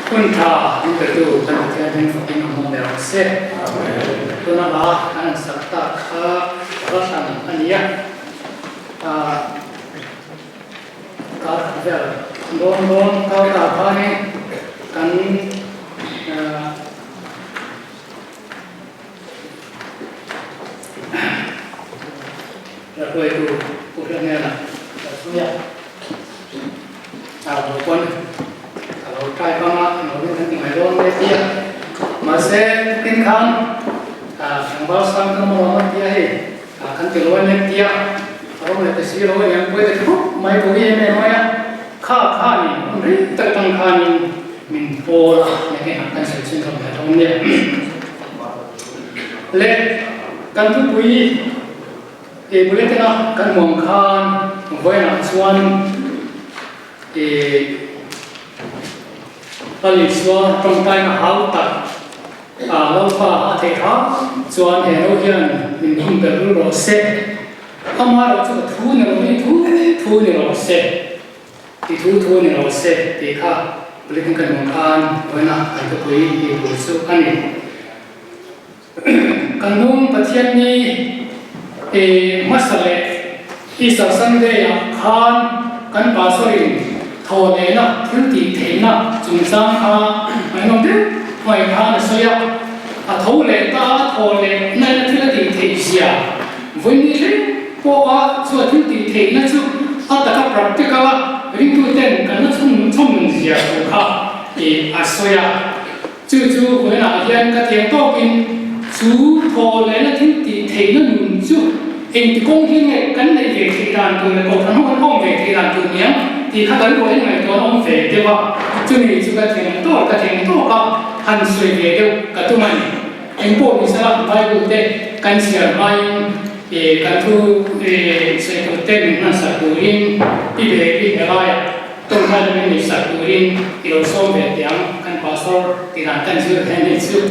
คุณท่านี่ก็ดูกันที่เป็นฝั่งของเราเสียตัวนั้นละอันสัตตะข้ารัชนีอันนี้การเวลโดนเขาตาพานี่กันเราเคยดูพวกเรื่องนี้นะทุกอย่างทุกคนเราใช้ประมาณเราเรียนที่ไม่ร้อนไม่เตี้ยมาเซ็นกินข้าวอย่างบางสังกัดมองเตี้ยให้ขันติร้อนไม่เตี้ยเราไม่ได้ซื้อเราอย่างไปแต่ทุกไม่ตัวเองไม่น้อยข้านี่มันรีบตั้งข้านี่มินโอละอย่างเงี้ยกันเสร็จสิ่งของเราเนี่ยเล็กกันทุกปีบุเรตินะกันมองข้านไว้นะส่วนผลิตส่วนตรงใต้มาหาตัดเราพาเทค้าส่วนเฮโรเฮียนมินทุ่มเปิดรูโรเซ่ทำมาเราจะทูเนี่ยเราไม่ทูเนี่ยเราเซ่ที่ทูเนี่ยเราเซ่ที่ข้าผลิตกันมองข้านไว้นะอันทุกปีบุษอันนี้กันนุ่งประเทศนี้มัสเลที่สังเกตข้านกันภาษาอินทอเลนะทุติเทนะจุนซังไม่น้องเด็กไม่ข้านสยามทอเลตาทอเลนั่นทุติเทเสียวันนี้เลยเพราะว่าส่วนทุติเทนะจุตะกับปรับที่เขาริงตัวเต้นกันนั่นชุ่มเสียสุขาอาสยาจู่ๆเวลาเรียนก็เทียงโตกินสูทอเลนะทุติเทนะหนุนจู่เองที่กงที่เนี่ยกันในเวทีการตัวในกองทัพห้องเวทีการตัวเนี้ยที่ข้ากันรู้ยังไงตัวห้องเวทีว่าจู่นี้จู่กันเทียงโตกันเทียงโตก็หันสวยเดียวกันตัวมันเองพวกนี้สลับไปดูเต้กันเสียไม่กันทุเสียตัวเต้นั่นสักตัวริงที่เบบี้เฮลายตัวมันไม่มีสักตัวริงที่เราส่งเวทีกันพาสอร์ที่ร้านกันชื่อแฮนนี่ชื่อ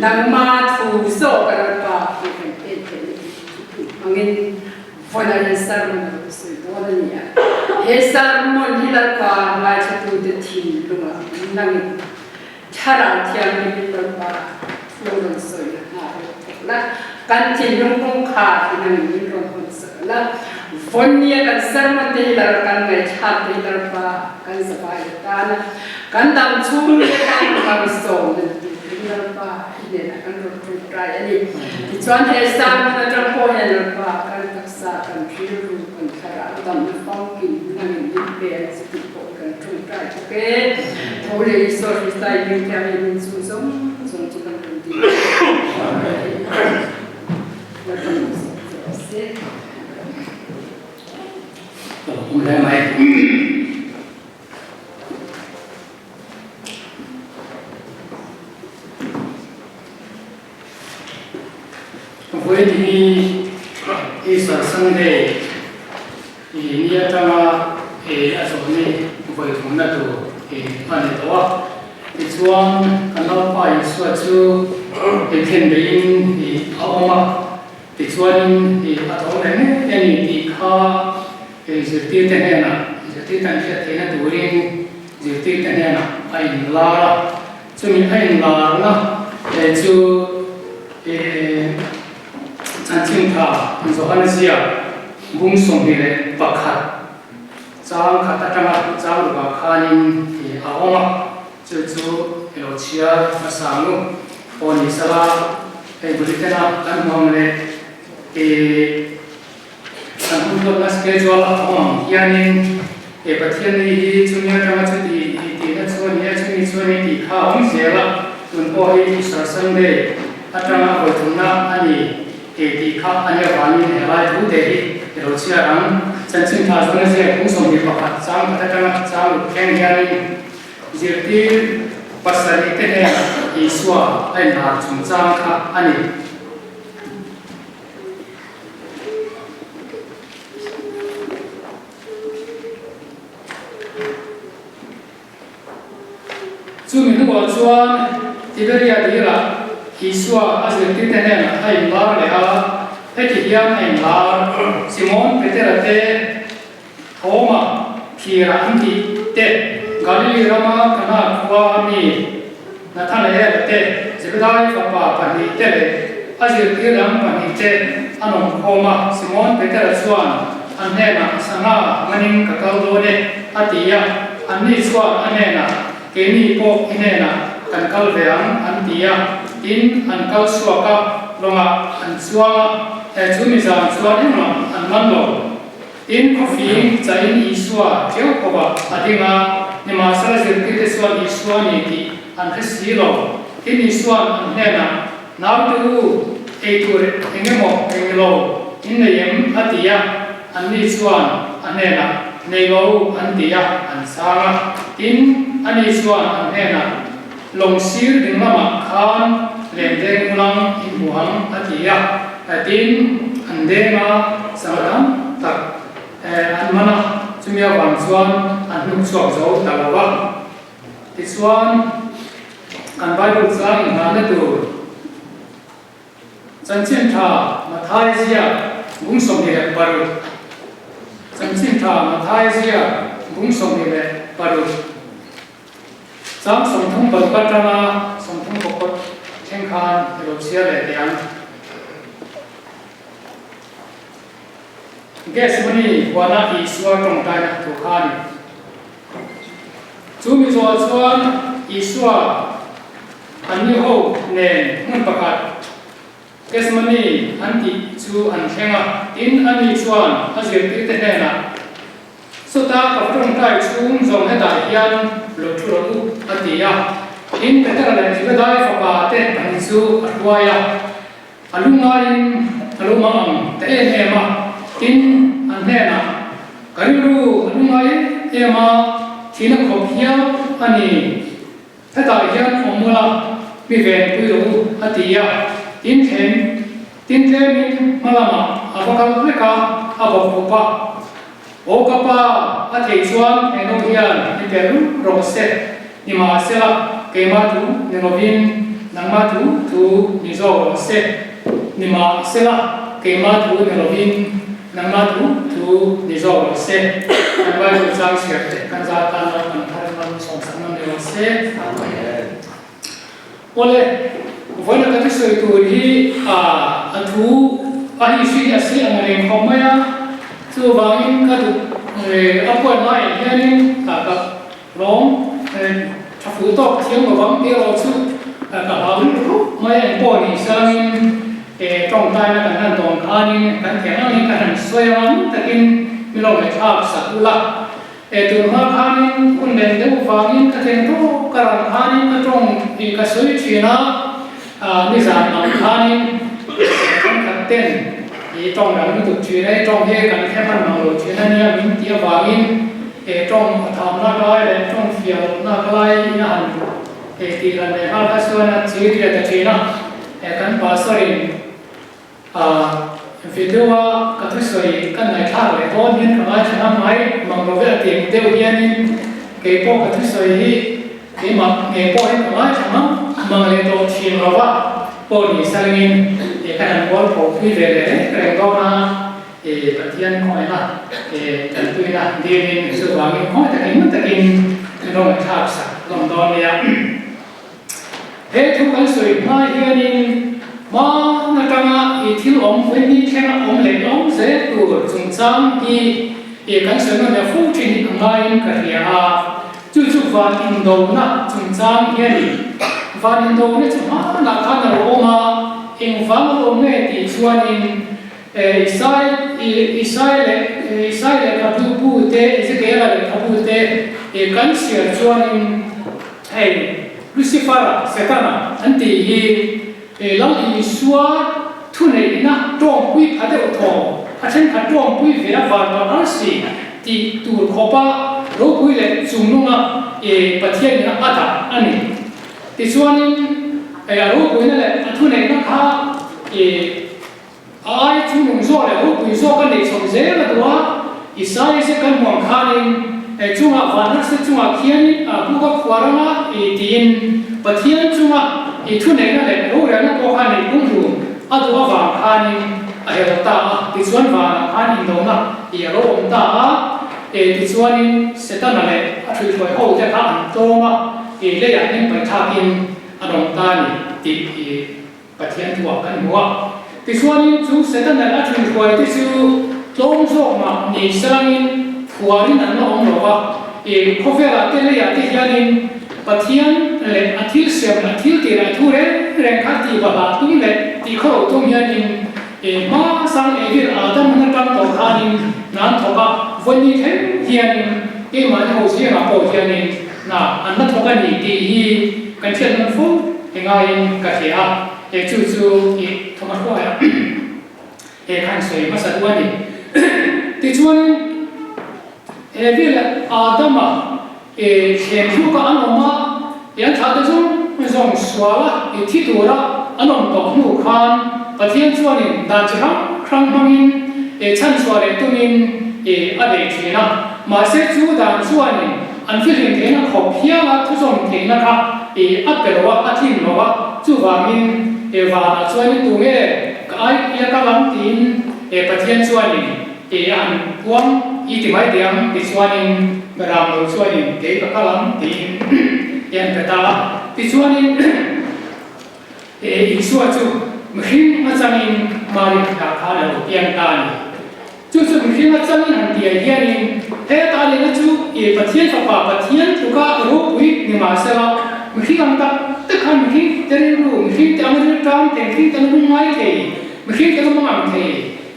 นังมาทูโซกันปะที่เป็นเอ็นมังเงินฟันอะไรสารมันสุดตัวนี้เฮสารมันที่เราปะมาจะดูเด็ดทิ้งลงมานังชาราที่อันนี้เราปะโลนสวยนะแล้วการทิ้งลงตรงขาที่นังนี้ลงคนสวยแล้วฟันนี้กันสารมันที่เรากันไม่ชาที่เราปะกันสบายกันตั้งชูเลยกันส่งเราปะเนี่ยนะกันรถทุกรายอันนี้ที่ชวนเฮสามนะจะพอเห็นเราปะกันทักษะกันพิรุณกันขราดำฟังกินนั่งยิ้มเปย์สติปกันทุกรายโอเคทุเรียนสดสดยิ่งแค่ยิ่งสูงส่งที่กันเป็นดีแล้วก็เสียผมได้ไหมวันนี้ที่สังเกตนี่จะมาอาศัยนี่วันนี้นั่นตัวอันนี้ตัวที่ส่วนกันเราไปส่วนจู่ที่เห็นได้ยินที่เอามาที่ส่วนที่อัตโนมัติเนี่ยนี่ที่ข้าจุดที่เต็มนะจุดที่ตั้งใจที่นั่นตัวเองจุดที่เต็มนะไอ้ลาจุดนี้ไอ้ลานะจู่จันทิงท่ามันจะอันเสียบุ้งส่งไปเลยปักขัดจ้างขัดตั้งแต่จ้างลูกค้านี่เอาออกมาจู่ๆเราเชียร์มาสั่งลูกคนอิสระบุรีนะกันมองเลยกันพูดว่านักเรียนจะว่ายันประเทศนี้จุดนี้จะมาจุดที่นั่นส่วนนี้จุดนี้ in chuan ti kha om zela tun po hi Easter Sunday atanga hoi thungna ani ke ti kha ania wani ne lai thu te hi ro chia rang chan chin tha zona se kum som hi pakhat chang atanga chang khen hianin zirti pasari te ne Isua ai na chung chang kha ani chu min bo chuan Tiberia dira Isua azirti te ne ai lar le a heti hiam ai lar Simon Peterate Thoma khira anti te Galilee rama kana khwa mi Nathanael te Zebedai papa pani te azirti ram pani te anom khoma Simon Peter chuan anena sanga maning kakal do ne atia anni chuan anena keni po inena kan kal veang antia in an kal suaka longa an suanga chumi zang chuan ema an manlo in coffee chain Isua theu khoba adinga nima sara zirti te chuan Isua ni ti an khasilo in Isua an hena naw tu eitur engemo englo in the yem atia anni chuan anena neilo antia an sanga in ani chuan an hena long sir ding lama khan lem deng ulang in buang atia atin an denga saram tak an mana chumia wang chuan an nuk chuak zo talawa ti chuan an Bible chang na na tu chan chin tha Mathai zia bung som ni le paru chan chin tha Mathai zia bung som ni le paru Sam som thung bal patama som thung kokot theng khan ro sia le tian ges mani wana Isua tong tai na tu khan chu mi zo chuan Isua ani ho ne mun pakat ges mani anti chu an thenga in ani chuan azir ti te na Sota kaptung tai chung zong he dai hian lo thu ro atia in Peter le Zebedai papa te an chu atwaya alungain alumang te ema in an hena kariru alungain ema thina khop hiam ani thata hian omula mi ven pui ro atia in tin min malama abakal leka abokupa Okapa athei chuan eno hian iperu rose nima sela kema tu nenovin nangma tu nizo rose nima sela kema tu nenovin nangma tu nizo rose anwai tu chang siate kanza tan kan tharan som sanam ne rose ole voina ka tisoi tu hi athu ahi si asi angare khomaya chu wangin ka du apoi mai hianin ka rom thafu to thiang ma wang te ro chu ka hawin mai an po ni sangin tong tai na kan han tong khanin kan thiang ni kan han soyam takin milo me thap sakula tu ma khanin kun den de wangin ka ten to karan khanin ka tong ka soi thina ni zan nam khanin kan ten trong đó nó được chuyện đấy trong thế cần theo phần nào rồi chuyện này nha mình tiêu vào in trong thảm nó nói là trong phiếu nó nói là hẳn thì là để hai cái số nó chỉ là cái chuyện đó cần bảo sợi video cái thứ sợi cần này khác lại tốt nhưng cái này chẳng mấy mà nó về tiền tiêu nhiên cái bộ cái thứ sợi hi cái mà cái bộ cái này chẳng mà lại tốt tiền rồi vậy bộ thì sang in cái này có một cái về đấy cái đó là bản thiên hỏi là cái tôi là đi đến sự vào cái hỏi cái mất cái nó là khác sao làm đó là thế chúng ta sử dụng hai cái này mà nó trong cái thiếu ống với đi theo ống lấy ống dễ từ trung tâm thì cái sự nó là phụ trình ngay cái gì chú vào in đầu na trung tâm cái này vào in đầu này chúng ta là cái nào mà in vào ống này thì chuan in Israel kapu te Ezekiel kapu te kan sia chuan in Lucifer Satan anti long Isua thune na trong quy phá đều thọ achen phá trong quy về là vào đó si thì tu khopa ro quy lệ chung nunga bát thiên na ata ani thì chuan ro quy na lệ thune na kha ai chung nung zo lệ ro quy zo kan nei som ze la tua isai se kan mong khanin chunga vanak se chunga khian buka khwaranga tin pathian chunga thune na le ro ra na ko khani kung ru adwa wa khani ta ti chuan wa khani do na ro ta ti chuan setan le a thui thoi ho ja kha an to ma le ya ning pai tha in adong ta ni ti pathian thua kan muwa ti chuan chu setan le a thui thoi ti chu tlom zo ma ni sangin Puarin an ong lowa khofela te le ya te hianin pathian le athil sem athil ti ra thure ren khati ba ba tu le ti kho to hianin ma sang evil adam na kam to khanin nan thoka voni the hianin ma ho se ma po hianin na an na thoka ni ti hi kan chen nan fu ngai ka thia chu chu thoma ko ya khan sei ma sa duani ti chuan evil adama khenhu ka anoma yan thata jong jong swala thi tura anom to nu khan pathian chuanin dan chang krang mangin chan swale tumin ade thina ma se chu dan chuanin an filin thena khopia la thu jong thena kha apelwa athin lowa chu wa min wa chuanin tu nge ka ai ya ka lam tin pathian chuanin an puang iti mai tiang ti chuanin ram lo chuanin te ka kalam tin yan peta ti chuanin isua chu mhin achangin marin ka khala pian tan chu mhin achangin han tia hianin he ta le na chu pathian fa pathian tu ka ro pui ni ma sela mhin ang ta te khan mhin te ru mhin te ang tam te mhin te nu mai the mhin te nu mang the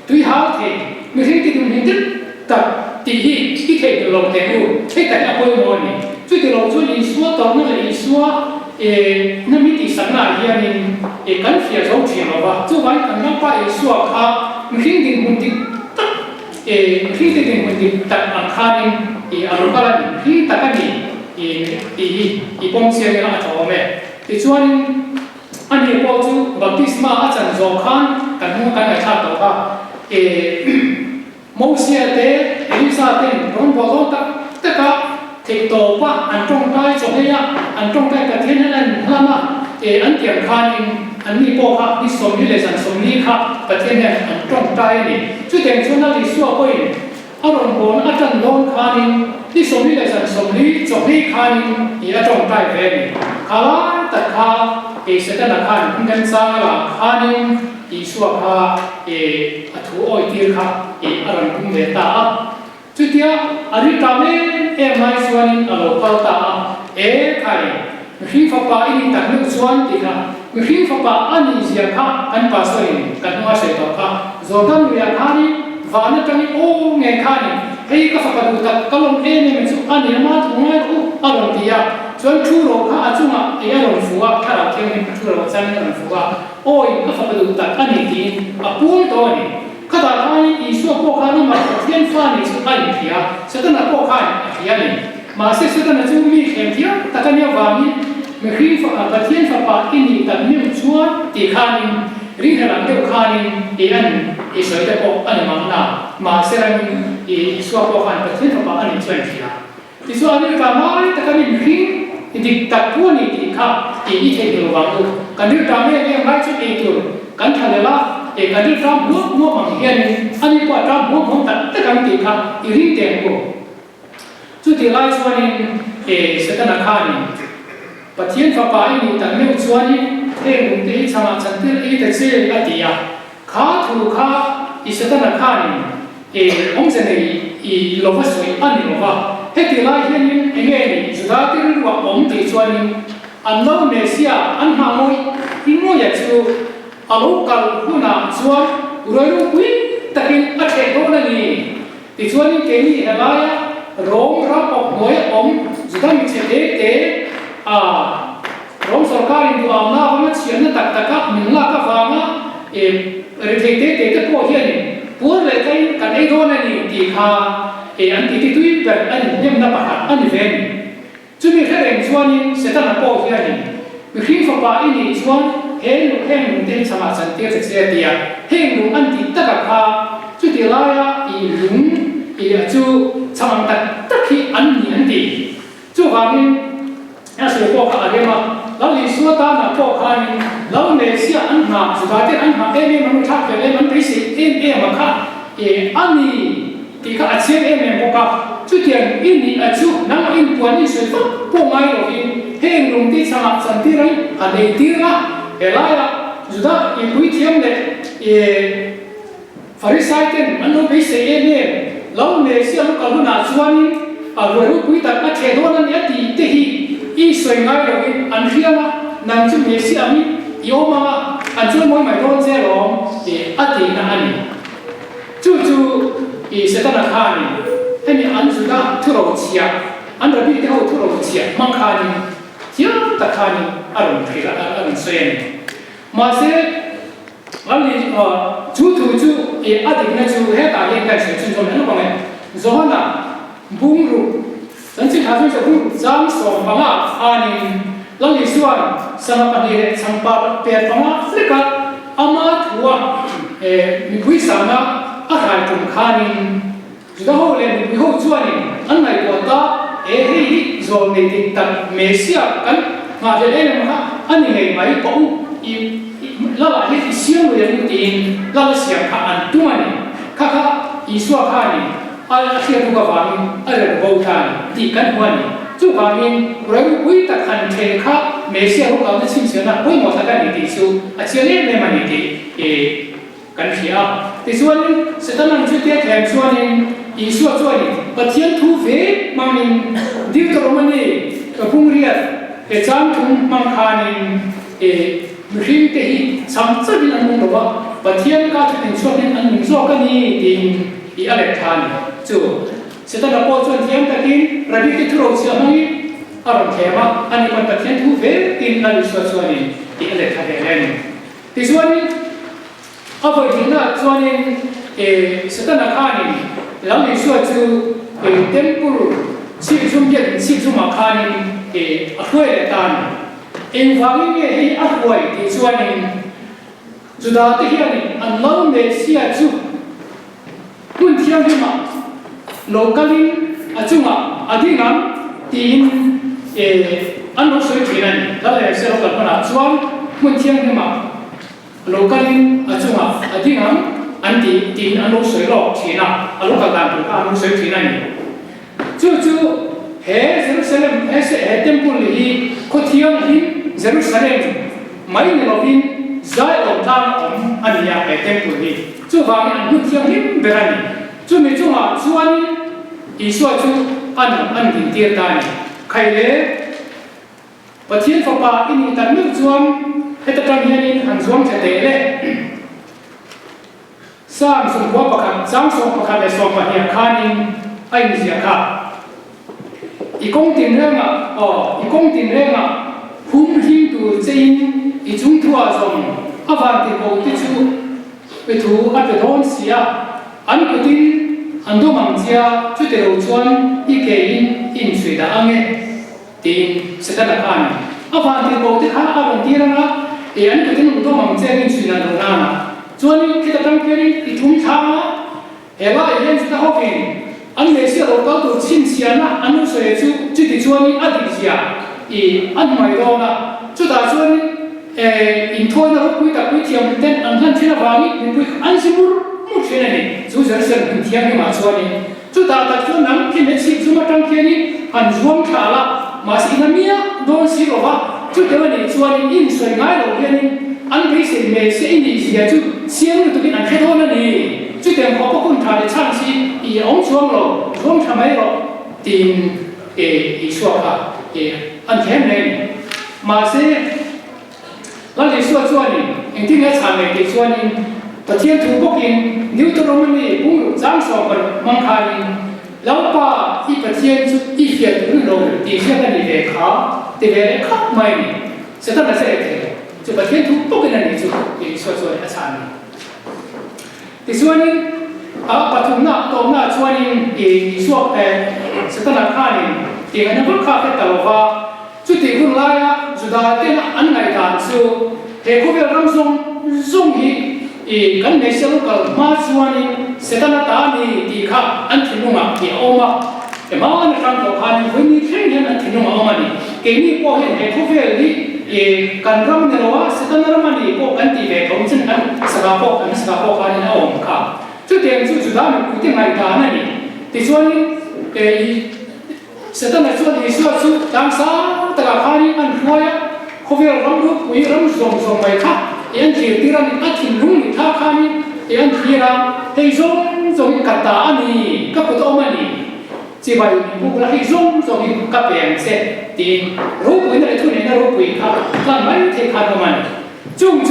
tui ha the mhin te nu hin tập tỷ hi cái thể được lòng tiền luôn cái cảnh là quên rồi này chú từ lòng chú đi xóa tao nó là xóa nó mới đi sẵn lại hiện nên cắn phía dấu chuyện rồi ba chú vẫn cần nó phải xóa khá khi tiền muốn đi tất khi tiền muốn đi tất ăn khá nên ở lúc đó khi tất cả thì bông xe nó cho mẹ thì chú anh hiểu bao chú baptisma ở chân dầu khan cần mua cái này khác đâu ba Moses te Elisa te rong bo ta ka thik to pa an tong tai cho he ya an tong tai ka thiên an lama an tiam khanin an ni po kha ni som ni le san som ni kha pa thiên an tong tai ni chu teng chu na li suwa poi aron bon atan don khanin ni som ni le san som ni cho he khanin ya tong tai ve ni khala ta kha se ta khan kan sa la khanin Isua kha athu oi tir kha aran kum ve ta chutia ari tame mai suan alo pal ta khai khi fa pa ini tak nu suan ti kha khi fa pa ani zia kha kan pa soin kan wa se to kha zodan ria khani vana tani o nge khani hei ka fa pa du ta kalom ne me chu ani ma thu ngai u aron tia chuan thu ro kha achunga aron fuwa khara theng thu ro chan aron fuwa oi ka fa du ta ani tin a pul to ni ka ta khai isu ko kha na ma thiên fa ni chu ai thia satana ko kha thia ni ma se satana chu mi khem thia ta ka nya wa mi me khi fa pa thiên fa pa ini ta mi chuan ti kha ni ri hela de kha ni an soi te ko ani ma na ma se ran isu ko kha pa thiên fa pa ani chuan thia isu ani ka mai ta ka mi khi Jadi tak pun ini kah ini terlalu waktu. Kandir kami yang baca itu kan adalah kandir kami buat menghian ani kuat kami buat tak tekan tiga iri tempo. Jadi lai suanin setelah kami patian papa ini tak mau suanin tengok sama cantik ini tersier dia. Kah tu kah setelah kami orang sendiri lepas suai ani lepas. Heti lai hian engeni sudah tiru wa om ti chuanin anno nesia an hamoi ingo ya chu alo kal huna chuan uroiru pui takin athe do na ni ti chuanin ke ni helaya rom ra ok noi om sudah mi che te rong sarkar in duam na wanga chian na tak taka mingla ka wanga rethete te ko hian pur le kai kan ei don ani ti kha an ti tui ber an nem na pa an ven chumi khareng chuanin setana po hian mi khing fa pa ini chuan heng lu heng ten chama chan te se tia heng lu an ti taka kha chu ti la ya I lung chu chamang tak takhi an ni an ti chu wangin ya se ko kha arema lao li suwa ta na po kha ni lao ne sia an ha su ta te an ha e me man tha ke le man pe si ma kha ani ti kha a chen me po ka chu tian in ni a chu nang in puan ni su po mai lo in heng lung ti chama chan ti rai a nei ti ra e la ya zu da I pui thiam le farisai ten an lo pe se me lao ne sia lo ka lu na chuan a ro pui ta ka the do na ne ti te hi I soi ngai lo in an hiama nan chu me si ami yo ma an chu moi mai don je lo ati na ani chu setana kha ni hemi an chu da thu ro chia an ra bi te ho thu ro chia mang kha ni chia ta kha ni aron thila aron soen ma se ali chu ati na chu he ta ye ka chu chu no ba me zo na bung ru dan si hasil sebelum jam sombanga ani lalu suan sama pandai sampai pertama mereka amat tua minggu sana akan kumkanin sudah oleh minggu suanin anai kota ini zon ini tak Malaysia kan ngajar ini mah ani mai pau lalu ini siang yang penting lalu siang kaan tuan kakak isua kani akhir buka kami ada bautan di kan wani tu kami orang wui tak kan mereka Malaysia orang tu cincin wui mau tak kan itu su asalnya memang itu kan siapa tisuan setelah cuti tiap suanin isu suanin patian tu ve manin di teromani pungriat jam tu mangkanin mungkin tehi sampai bilang mungkin patian kata suanin an suakan ini di alektan tu setelah pojuan tiang tadi rabi kita terus siapa orang kema ani patian tu ve in lalu suanin di alektan ini tisuan apa ini suanin setelah kani lalu suatu tempur si cuma kani aku letan envangnya ini aku di suanin sudah tiada Allah Malaysia tu pun tiang lima lokalin acunga adingan tin anu suikinan lalu serokal mana suam pun tiang lima lokalin acunga adingan anti tin anu suiro China alu kagam tu anu suiro China ni tu he Jerusalem he temple ni ko tiang hin Jerusalem mai ni lovin zai lotang ania he temple ni tu bang anu tiang hin berani tu me cuma suani isu an din tiar tani kaile patien papa ini tanuk zuam heta kamian han zuam chatele sam sungwa pakat sam song pakat le song pahia kanin ai ni ka ikong tin renga hum him tu chein I chung thua zong avan ti ko ti chu pe thu a pe don sia an ko tin an do mang chia chu te ro chuan I ke in sui da ange tin setana kan avan ti ko ti kha avan ti ranga an ko tin do mang chia in sui na do na chuan kita tang ke I thum tha ela yen sta hokin an me sia ro ka tu chin sia na anu soi chu ti chuan a di sia an mai do na chu da chuan in thoi na pui ta pui thiam ten an han thina wangi in pui an simur mu thina ni chu Jerusalem in thiam ni ma chuani chu ta ta chu nam ki me chi chu ma tang ke ni an zuam thala ma si na mia don si ro wa chu te ni chuani in soi ngai lo ke ni an be se me se in ni sia chu siang tu ki an khe do na ni chu te ko ko kun tha le chang si I ong chuang lo chuang tha mai lo tin I suwa ka an them ne ma se lalu suatu ni, intinya sama ke suatu ni, patian tu bukin, new teromani, bung jam sober mangkali, lalu pa I patian tu I fiat dulu, di siapa ni dekha, thì về đấy khóc mày sẽ tất là sẽ thế chứ bà thiên thú tốt cái này chú thì xua xua đã sản thì xua nên bà thùng nạ tôm nạ xua nên thì xua sẽ tất là khá nên thì anh vẫn khá cái tàu và chú thì cũng lại chú đã tên anh này đàn chú thì có việc làm xong thì cái này sẽ lúc mà xua nên sẽ tất là ta thì khá anh thì đúng không thì ômแต่มาอันนั้นก็ผ่านวันนี้แค่นี้นั่นที่น้องเอามานี่เกนี่พอเห็นให้เขาเวลี่การรำเนี่ยว่าสถานะมันนี่พอกันที่เวทของฉันอันสกาพอกันสกาพอกันเอาออกค่ะจุดเด่นจุดดำมันพูดถึงอะไรกันนี่ที่ส่วนสถานะส่วนที่ส่วนสุดต่างสาตระผ่านนี่อันหัวเขาเวลรำรูปวิรำส่งไปค่ะยันที่ที่เราเนี่ยอันที่นุ่งนี่ท่าผ่านนี่ยันที่เราให้ส่งกัตตาอันนี้ก็พูดออกมานี่chỉ vậy buộc là khi dùng rồi các bạn sẽ thì rút cái này thôi này rút cái khác làm mấy thì khác của mình chung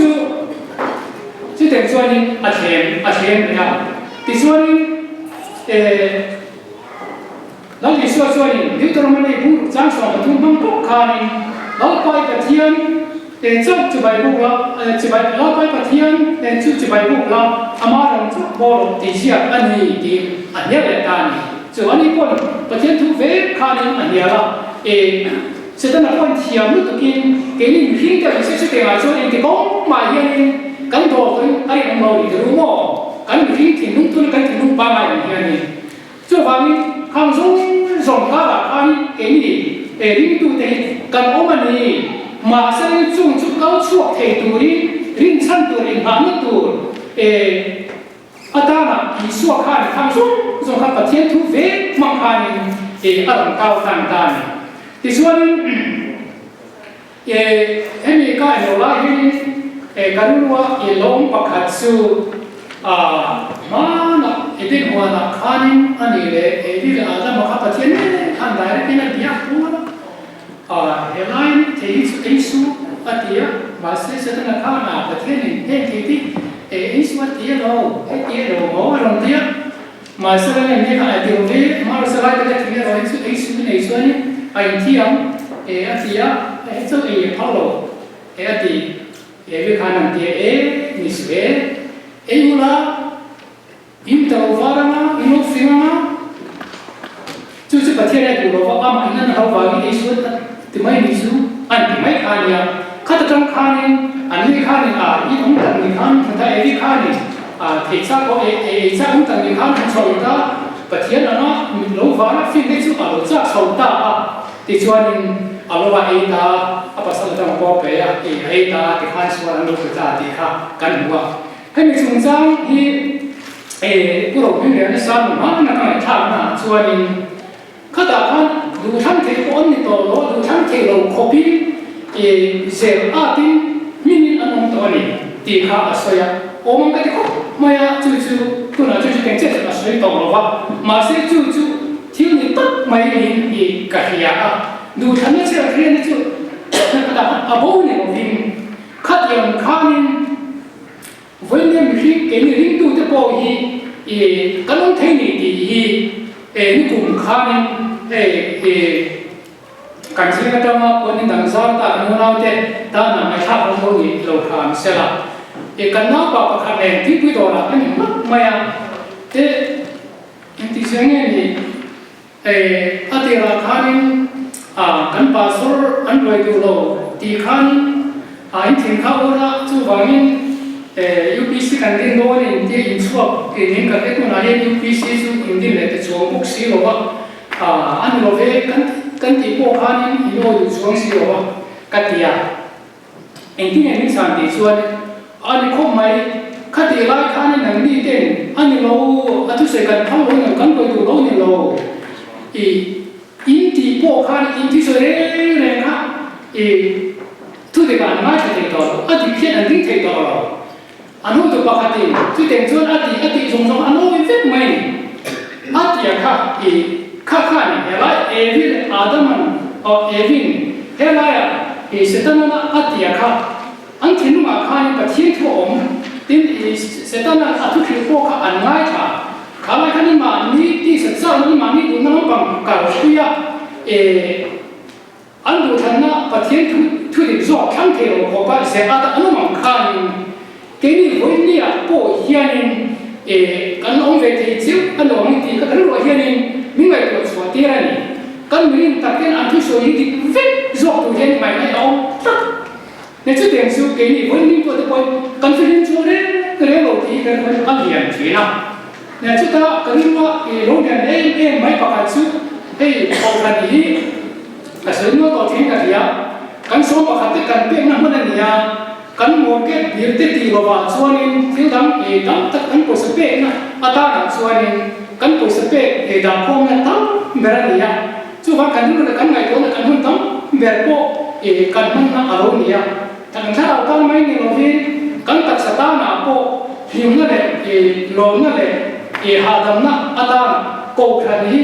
chứ tiền xuân đi tiền này thì xuân đi nó thì xuân đi nếu tôi mà này buộc trang sòng mà thung băng bốc khai đi nó quay cả thiên để cho chỉ vậy buộc là chỉ vậy nó quay cả thiên để chỉ vậy buộc là ama rằng chắc bỏ thì sẽ anh thì anh nhớ lại ta so anh ấy cònประเทศทุกเวทข้านี่อันเดียวละสุดท้ายคนเที่ยวนู่นตัวกินเกี่ยนี่หิ้งแต่สิ่งที่เราชอบเองที่ก้องมาเยี่ยนี่กันตัวคนไอ้เราอีกรู้มั้งกันหิ้งที่นุ่งตัวกันที่นุ่งป้ามาอย่างเงี้ยนี่ส่วนฝั่งนี้ข้างส่งข้าละข้านี่เกี่ยนี่ริ้งตัวเต็งกันออกมานี่มาเส้นจุ่มจุ่มเขาชั่วเทตัวนี้ริ้งชั้นตัวริ้งหางตัวอาตมาอีสัวข้านี่ข้างส่งข้าประเทศทุกเวทมังข้านี่อารมณ์เก่าต่างๆที่ส่วนให้มีการเอาไว้ให้การรู้ว่าลงประคัตสู่มานะเป็นหัวนักข้านี่อันนี้เลยที่อาตมาข้าประเทศนี่ขันได้เป็นอะไรอย่างหัวเฮลัยที่สู่อันที่มาเสียสถานการณ์ประเทศนี่ที่isso aqui não vamos lá dia mas se ele me fala de ouvir mas se vai ter que ver isso aí aí tinha isso aí Paulo aí ele kanan dia nisso aí lá então varana ino firma tujuh baterai dulu apa mainan hawa ini itu timai nisso timai kaya katakan kayaอันนี้ข้านี่อีองค์ต่างนี่ข้าถ้าเอวิข้านี่เทศะก็เจ้าองค์ต่างนี่ข้าชาวตาประเทศนั้นนะโลกฟ้าฟินได้สุดอาลูจ้าชาวตาที่ชวนอาลูว่าเอตาภาษาละต้องบอกไปเอตาที่ข้าชวนโลกจ้าที่ข้ากันหัวให้มีสงสารที่ผู้รู้เรื่องนี้สามารถนั่งในท่านะชวนข้าแต่ข้าดูทั้งเทปอนนี่ตัวดูทั้งเทโลคอปีเซลอาติMinin anong tawani di ka asaya omong kati ko maya cucu kuna cucu pengcet asaya tawlo wa masih cucu tiu ni tak mai ni kahia du thanya sia kriya ni cu kada abo ni ovin khat yang khanin voinem ri ke ni ring tu te po hi kalong thei ni ti hi ni kum khaninกันสิ่งที่ต้องมาคนที่ต่างชาติต่างนู้นเอาแต่ตอนนั้นไม่ชอบของพวกนี้เราทำเสียละกันนอกจากประคับเองที่พูดต่อละอันนี้มันไม่แต่ที่เสียงนี้อาทิตย์ละครั้งกันภาษาอันด้วยดูโลที่ครั้งอันที่เขาว่าจู่วันนี้UPC กันเดินโดนที่อินชัวเองกันเด็กคนนั้น UPC จู่อินเดียเลยแต่ช่วงบุกซีโร่ว่าอันเราเองกันที่พวกเขาเนี่ยอินโดดูช่วงซีโร่กันที่เองที่นี่สันติส่วนอันนี้คบไหมคัดที่ไล่เขาเนี่ยหนังดีเด่นอันนี้เราทุกสิ่งกันทั้งหมดกันไปดูเราเนี่ยเราอินที่พวกเขาเนี่ยอินที่สุดเลยครับทุกอย่างไม่ใช่ที่ตัวอันที่เพี้ยนอันที่ที่ตัวเราอันนู้นตัวปกติทุกอย่างส่วนอันที่สงสารอันนู้นเป็นเฟ้ไหมอันที่ข้านี่เฮลัยวินอาดัมันวินเฮลัยสถานะอันที่อันที่นุ่งข้านี่ประเทศทั่วองที่สถานะทุกที่พวกเขาอันง่ายข้าไม่ข้านี่มานี่ที่ศึกษานี่มานี่ดูน้องบังเก่าคุย anh đủ thành na và thiên thu được rõ kháng thể của họ ba sẽ ada anh mang khan cái này với nia bộ hiền kan ông về thì chịu anh ông thì các anh rồi hiền mình ngày tuổi xóa tiền này kan mình tập cái anh thu số gì thì vết rõ tụi hiền mày này ông nên chút tiền số cái này với mình tôi thì coi kan phải hiền chỗ đấy cái đấy rồi thì cái này anh hiền thế nào nên chúng ta cái này mà lúc này em mấy bác anh chút hey ông là gì cái sự nó có chuyện cái gì à kan số bác anh kan biết năm mươi này kan một cái việc tí rồi và cho nên thiếu đam đam tất kan có sự biết na ata na cho nên kan có sự biết đam không na tam berani ya cho và kan lúc kan ngày đó là kan hơn tam berpo kan hơn na aro ni ya thằng thao ta mấy người nói kan tak sata na po hiểm na le lo na le ha dam na ata ko khani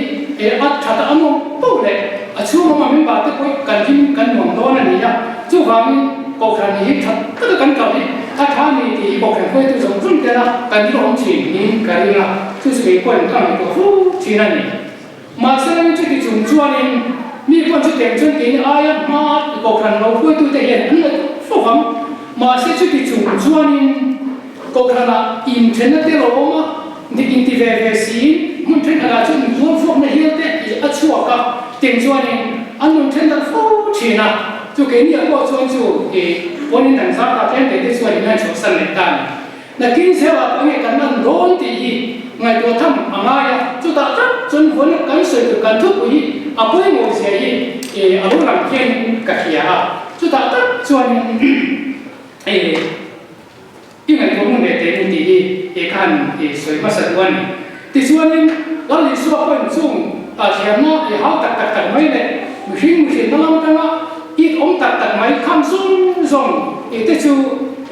at khata among po le achu ma min ba te koi kan him kan mong do na ni ya cho và bộ khăn này thật tất cả căn cầu nàyถ้าท่านนี่ที่bộ khăn quay từ trong trung thế nào cái gì cũng chỉ những cái là thứ gì quan trọng là của chỉ là này mà xem cái cái chúng cho nên mi quan trọng điểm chân cái ai mà bộ khăn nó quay từ thể hiện anh là phù hợp mà xem cái chúng cho nên bộ khăn là internet đó mà đi internet về gì muốn thấy là chúng muốn phổ này hiện tại ở chỗ cả điểm cho nên anh muốn thấy là phổ chỉ là就给你过专注我们等下把天给的说你们说生的干那今天话我们干那罗第一我多他们阿呀就打他真混干水就干突一不会某些阿罗两天个些啊就打他说你因为我们的第一看水嘛是关第说呢我们说分钟前嘛也好特没嘞不行那么那ít ông tạt tạt máy khăm xuống rồng để chú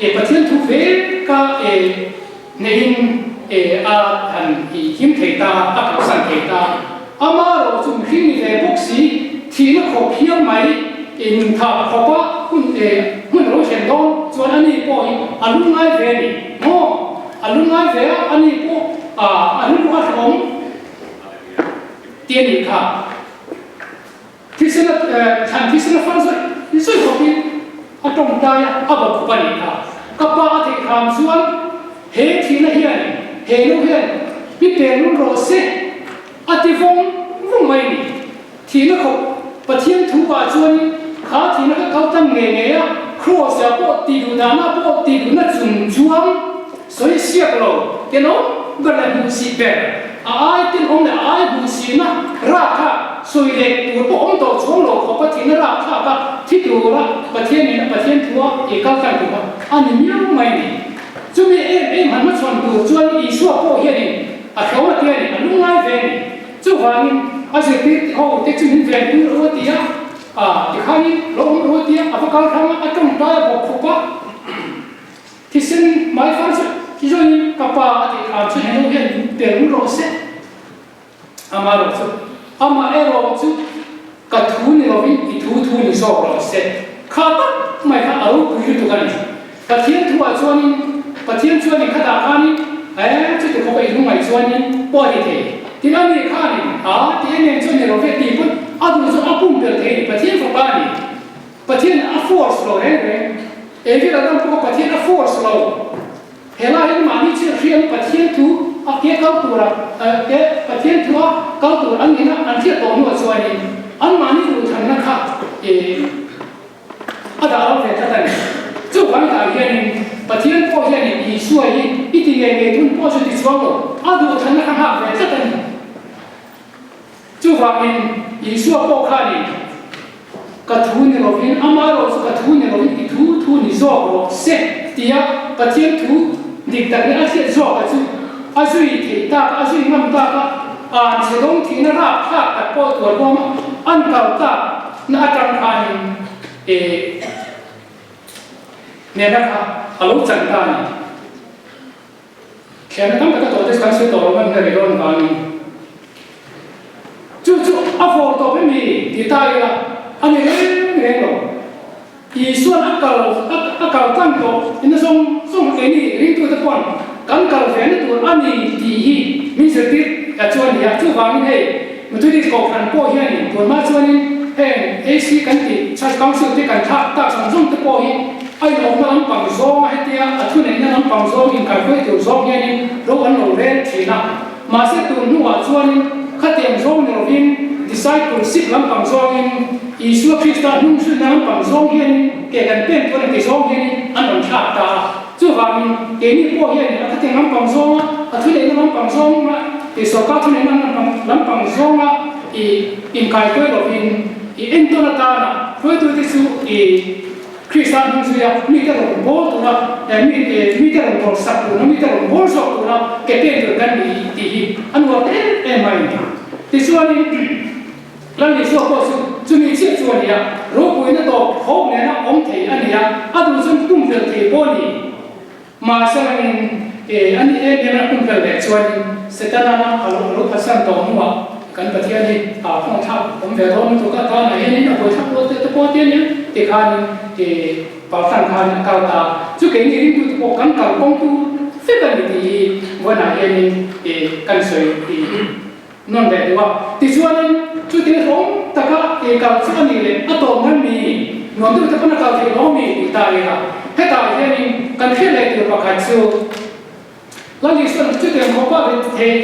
bát thiên thu về cả nên thành hiếm thể ta các sản thể ta mà rồi chúng khi mình về bốc xí thì nó khó hiếm máy mình thà khó quá mình nói chuyện đó cho anh ấy bỏ anh lúc ngay về đi anh lúc ngay về anh ấy bỏ anh lúc ăn không tiền đi cả thì sẽ là thành thì sẽ là phân rồi có khi ở trong tay ở bậc quan niệm các ba thì tham xuân hệ thì là hiền hệ nó hiền biết tiền nó rồi sẽ ở thì vong mày thì nó không và thiên thủ và chuan khá thì nó cao tâm nghề cross sẽ bộ tỷ đô đa nó bộ tỷ đô nó dùng chuan所以siap lo cái nó gần là bù xì bè ai tin ông là ai bù xì na ra cả所以咧，我不按照从老和不听的啦，他把剃头啦，把天呢，把天头啊，也搞干头啊，你喵买呢？就me慢慢传播，做艺术保险呢，条啊店呢，弄来钱呢，就话呢，且对好，对证明钱不落地就看呢，落地不搞他们种大不苦吧，其实买房子，其实呢，爸爸的出现东西别不落实，嘛落实。ama ero chu ka thu ni lo vi thu ni so ro se kha ta mai kha au pu tu kan ka thien thu a chuan ni kha da kha ni chu te ko bai lu mai chuan ni po di the tin ani kha ni ti ne chuan ni ro ve ti pun adu chu apum per the pa thien fa ba ni pa thien a force lo vi da dam ko pa thien a force lo hela hin ma ni chu rian pa thien thu cái câu tụ là cái phát triển thua câu tụ anh nghĩ là anh thiết tổ nuôi xoay đi anh mà như đủ thành nó khác ở đó về thế này chú quan đại hiện phát triển bao hiện thì xoay ít thì nghề thun bao nhiêu thì xoay rồi ở đủ thành nó khác về thế này chú quan thì xoay bao khai đi cái thu này rồi viên ama rồi cái thu này rồi cái thu này rõ rồi sẽ thì phát triển thu định đặt cái anh sẽ rõ cái chú azuy thì ta azuy ngâm ta sẽ đông thì nó ra khác tại bộ tuổi bom ăn cầu ta nó trong hành nè đó à lúc chẳng ta này khi nó thắm cái tổ chức sự tổ mình cái đó là chú áp tổ với mình thì ta là anh ấy nghe rồi thì xuân áp cầu tăng tổ nó xong cái này riêng tôi tập quan kan kal ve na tur ani ti hi min se ti a chuan ya chu wang ni hei mu tu di ko kan po hian ni tur ma chuan ni hẹn AC cắn tị sai công sự tị cắn tháp ta chẳng dùng tị bò hi ai lồng nó làm bằng gió hay tia thu này nó làm bằng gió mình cải quay tiểu gió nghe nên đâu ăn nổi lên chỉ nào mà sẽ tụ nụ ở chuan khát tiền gió nhiều viên discipleship làm bằng gió nên Isu Christa nung su làm bằng gió nghe nên kể gần bên tôi là cái gió nghe nên ăn bằng tháp ta chứ vào mình cái này bò nghe nên khát tiền làm bằng gió thu này nó làm bằng gió mà thì số các thu này nó làm bằng gió mà in cải quay rồi in entonata với tôi thì su Christian nung su ya mi ta lòng bol tu na mi ta lòng bol sắp tu na mi ta lòng bol sắp tu na cái tên được gần thì anh nói em mày thì su anh lần này su có su chú mi chết su anh ya rồi cuối nó to hậu này nó ông thầy anh ya anh tu su tung được thầy bol đi mà sao anh em nó tung được đấy su anh sẽ ta na kalau pasang to mua kan patia ni phong thaoผมvề thôi tôi có thao này nên là tôi thao tôi có tiền nhé thì khan thì bảo sang khan cao ta chứ cái gì tôi có căn cầu công tu phép cái gì vừa nãy em thì căn sợi thì non về đúng không thì cho nên chú tiếng không ta có thì cầu cho anh này ở tổ ngân mì non tôi ta có cầu thì nó mì thì ta đi là hết ta thì nên căn thiết lại từ bậc hạnh siêu là lý do chú tiếng không có thì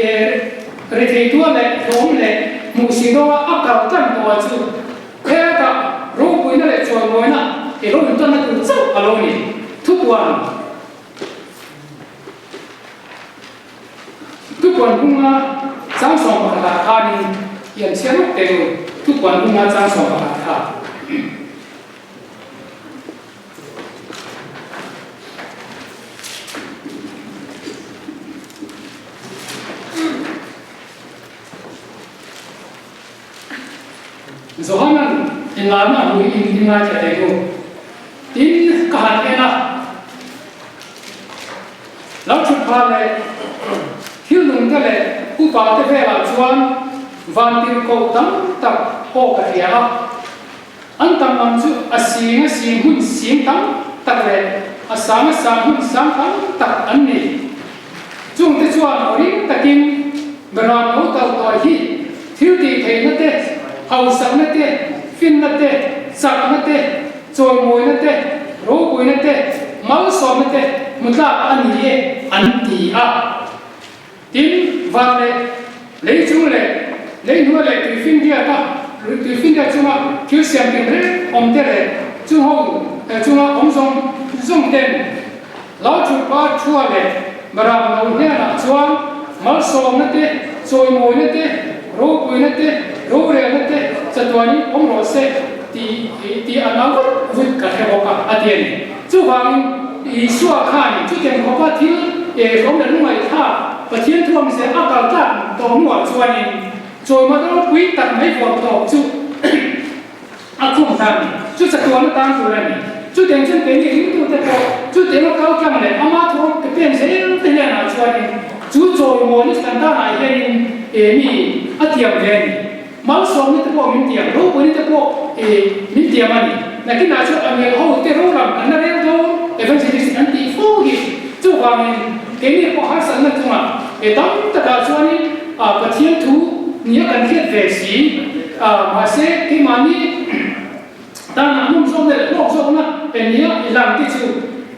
rồi thì tôi lại không lại một số đó áp cao tăngตัวchú thế taรู้คุยนั่นแหละชวนมวยนะที่รู้อยู่ตอนนั้นคือเจ้าอารมณ์นี่ทุกวันพุ่งมาจ้างสองประกาศท่านี้อย่างเช่นเดียวทุกวันพุ่งมาจ้างสองประกาศท่าsoalnya ingatnya lu ingat aja itu in kehadiran lalu cepat le hilung tu le upah tu vela cuan vantir kau tam tak kau kerja antam mamsu asing hun sing tam tak le asam hun sam tam tak anni chung tu cuan orang takin beranau tau tau hi thiếu thì thấy nó thế hậu sẵn nó thế phim nó thế sẵn nó thế trôi môi nó thế rô cùi nó thế máu xóm nó thế một là anh nhé anh tì tín vàng lệ lấy chúng lệ lấy nuôi lệ từ phim kia ta từ phim kia chúng ta thiếu xem tiền đấy ông thế lệ chúng ta ông dùng tiền lão chủ ba chua lệ mà làm đầu thế là chua máu xóm nó thế trôi môi nó thế rô cùi nó thế rô rè nó thế cho tôi ní ông nói sẽ thì anh nói với cả hệ bộ cả tiền chú vàng ý xua khai chú tiền có ba thiếu để không đến ngoài tha và thiên thương sẽ áp cao tận tổ mùa chuan này rồi mà nó quý tận mấy vòng tổ chú không thành chú sẽ tuân tăng rồi này chú tiền chân tiền gì cũng được chú tiền nó cao trăm này ama thôi cái tiền sẽ tiền là chuan này chú rồi mua những sản phẩm này lên mi tiền lên máu sống như thế bộ mình tiền rốt với như thế bộ mình tiền mà này cái nào cho anh em hậu tiền rốt làm anh em đâu để phân tích anh tỷ phô gì chú vào mình cái này có hai sản là chung à để tóm tất cả cho anh và thiên thú nhớ cần thiết về gì mà sẽ cái mà ní ta làm nông sống này nông sống là để nhớ làm cái chữ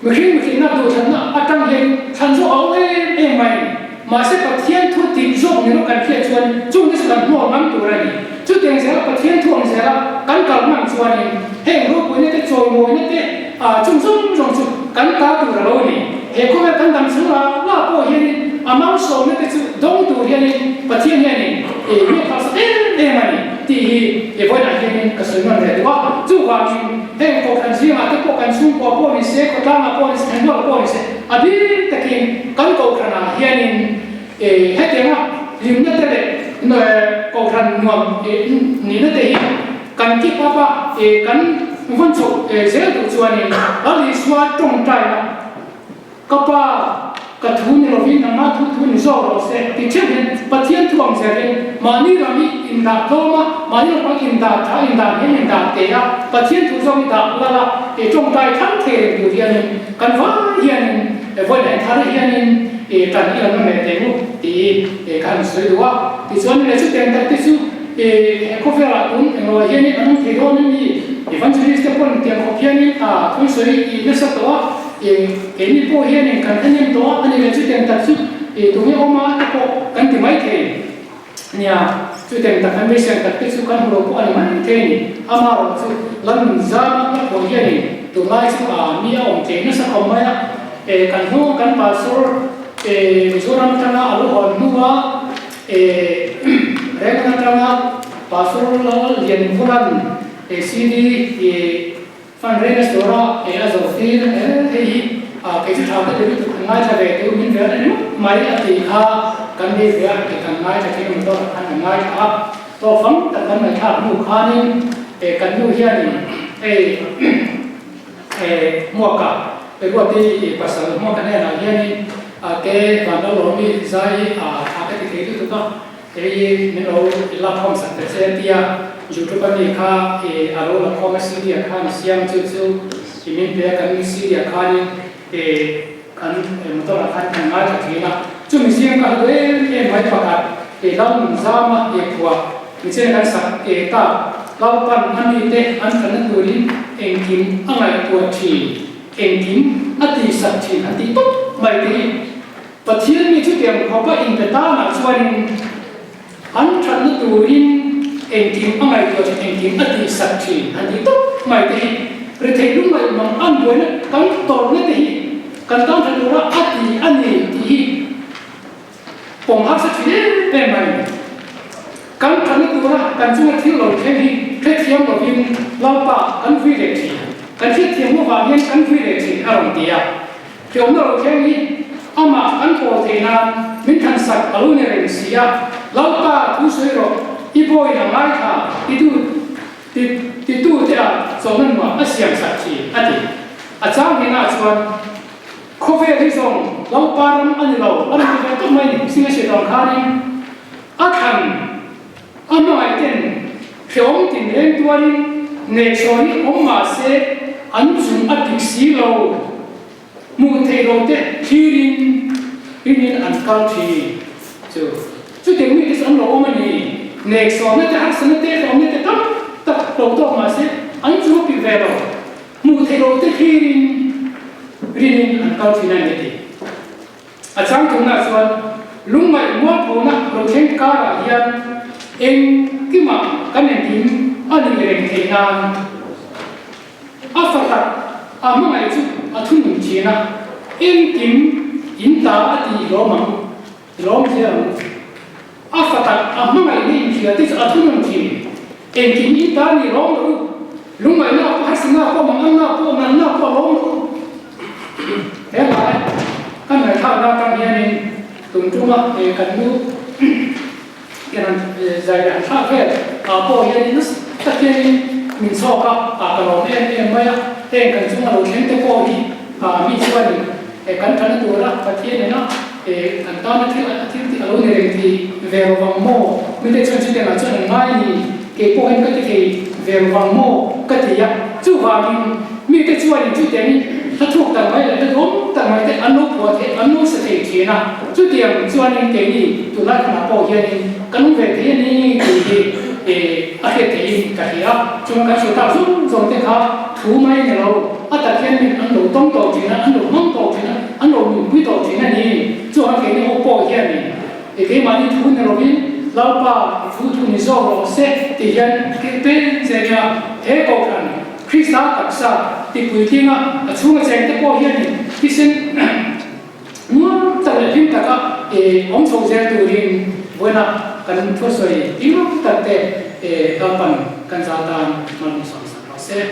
mà khi nào đồ thần là tăng hiện thần số ấu em mày mà sẽ có thiên thú tìm dụng như nó cần thiết cho anh chung cái sự cần mua mắm tủ này chút tiền sẽ có thiên thú sẽ là cắn cầu mắm cho anh hệ lúc với những cái trồi mồi những cái chung dùng cắn cá tủ là đâu nhỉ hệ có cái cắn đầm sữa là bộ hiện máu sầu những cái sự đông tủ hiện và thiên hiện thì biết họ sẽ em mày thì với lại hiện cái sự này đúng không chú vào hệ có cần gì mà cái bộ cần sung qua bộ này sẽ có tăng là bộ này sẽ thành bộ này sẽ biết tại khi cắn cầu khả năng hiện hết tiếng không liền nhất thế này cầu khăn nguồn ní nó thể cần kích ba cần vân trục dễ được cho này đó là xóa trong trái là các ba cái thứ này là vì nó thứ này do nó sẽ thì trước nên bắt thiên thuồng sẽ lên mà như là mi in đạt đâu mà như là in đạt thà in đạt hiện in đạt thế à bắt thiên thu do in đạt là để trong trái thắng thể được hiện cần phải hiện với lại thà hiện cần như là nó này thế thì cần sửa đúng không thì cho nên là chút tiền ta tích coffee là cũng rồi hiện nay anh thấy đó nên đi evangelist cái con tiền coffee này không soi nó sẽ đó cái này po hiện nay cần anh em đó anh em chú tiền tập chút tụi mình ôm mà cái po cần tìm mấy thế nha chú tiền tập anh bây giờ tập cái chú cần hồ po anh mà thế ama rồi chú lần ra nó po hiện nay tụi mai chú mi ông thế nó sẽ không mấy cần hồ cần pastor Mizoram tanga alu hon nuwa reng tanga pastor lian bulan CD fundraise dora azofir hei cái chút thao cái điều ngay cho về tôi mình về đấy máy thì cần đi về thì cần ngay cho cái mình đó cần ngay to phóng tận tâm này thao mua khá nên cần mua hiện mua cả cái gọi thì bà sợ mua cái này là hiện cái và nó lỗi mi giải cái thứ đó cái mình nói là không sản xuất sẽ tia YouTube này thì alo là không sử dụng khăn xiêm chú thì mình bây giờ cần sử dụng khăn thì cần một số là khăn hàng ngày thì là chú mình xiêm cả đôi em mấy bạc thì lòng ra mà để qua mình sẽ cần sẵn cái ta lâu ban anh đi thế anh cần người đi em kiếm anh lại qua chỉ em kiếm anh đi sẵn chỉ anh đi tốt vậy thì và thiên mi chút tiền họ có in cái ta là xoay anh chọn nó tù in em kiếm anh này cho em kiếm anh đi sạch chỉ anh đi tốt mày thì rồi thấy lúc mày mà ăn buổi nó cắn tỏi nó thì cần tao thấy nó anh thì bông hấp sẽ chỉ để mày cắn chọn nó tù ra cần chung thiếu rồi thế thiếu một viên lao bạc cắn phi để chỉ cần thiết thiếu một vài viên cắn phi để chỉ ở đồng tiền thì ông đâu thế gì ama an ko the na min than sak alu ne ren sia lau pa thu soi ro I boy na mai tha ti tu te a so nan ma a siam sak chi ati a chang ni na chuan khofe ri song lau pa ram an lo an ti to mai ni singa se dong kha ni a khan ama ai ten khiom tin ren tuarin ne choni omma se an chung atik si lo mu thei lo te thirin inin an kal thi chu te mi is an lo ma ni next on te action te on te tam tak lo to ma se an chu pi ve lo mu thei lo te thirin inin an kal thi na ni ti a chang tu na chuan lung mai mo pho na lo chen ka ra hian en ki ma kan en tim ani reng thei na a fa ta a ma ngai chu a thun ning chi na in kim in ta ati lo mang lo je a fa ta a ma ngai ni chi ati a thun ning chi en kim in ta ni lo lu lung mai na ha sina ko mang na ko man na ko lo thế lại kan ngai tha na kan hian in tung chu ma kan nu cái này giải đáp khác về bộ hiện nay tất nhiên mình so các cái lo em mấy thế cần chúng là khen tới bộ đi mình chỉ cần cần thằng tuổi đó và thế này nó cần tao nó thì ở nơi thì về vòng mô mình để cho chuyện là cho nên mai thì cái bộ em cái thì về vòng mô cái thì chú vào mình cái chú anh chú tiền nó thuộc tầng mấy là nó đúng tầng mấy cái anh lúc của thế anh lúc sẽ thể chế nào chú tiền chú anh cái gì tụi nó là bộ hiện nay cần về thế này thì ở cái thì cái đó chúng ta sẽ tạo giúp dùng thế khác thú mấy này đâu ở tại hiện mình ăn đồ tông tổ chỉ là ăn đồ măng tổ chỉ là ăn đồ mì quý tổ chỉ là gì cho anh cái này ông bộ hiện này thì cái mà đi thú này rồi lão bà thú này rồi sẽ thì hiện cái bên gì nhá thế cầu thần Christa đặc sa thì quý thiên á chúng ta sẽ cái bộ hiện này thì xin muốn tạo ra phim cả ông chồng sẽ từ hình với là cần thua soi ít lúc tận tệ các bạn cần gia tăng mà mình sống sẽ